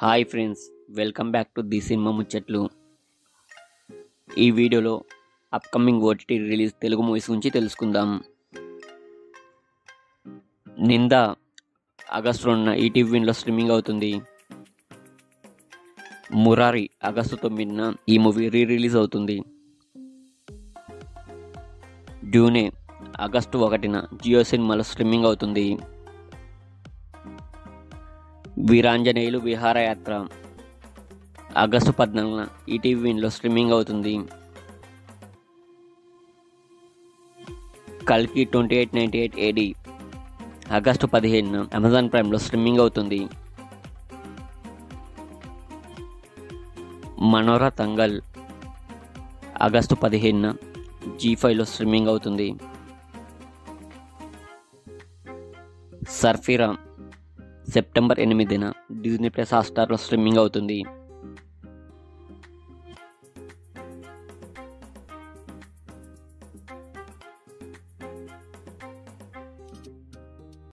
Hi friends, welcome back to the cinema ముచ్చట్లు. ఈ వీడియోలో upcoming OTT release Telugu movies గురించి తెలుసుకుందాం. నింద ఆగస్టు 2న ఈటీవీ విన్లో స్ట్రీమింగ్ అవుతుంది. మురారి ఆగస్టు 9న ఈ మూవీ రిలీజ్ అవుతుంది. డ్యూనే ఆగస్టు 1న జియో సినిమాలో స్ట్రీమింగ్ అవుతుంది. వీరాంజనేయులు విహారయాత్ర ఆగస్టు 14న ఈటీవీ విన్లో స్ట్రీమింగ్ అవుతుంది. కల్కి 2898 AD ఆగస్టు 15న అమెజాన్ ప్రైమ్లో స్ట్రీమింగ్ అవుతుంది. మనోర తంగల్ ఆగస్టు 15న G5లో స్ట్రీమింగ్ అవుతుంది. Sarfira September 8న Disney plus హాట్‌స్టార్లో streaming అవుతుంది.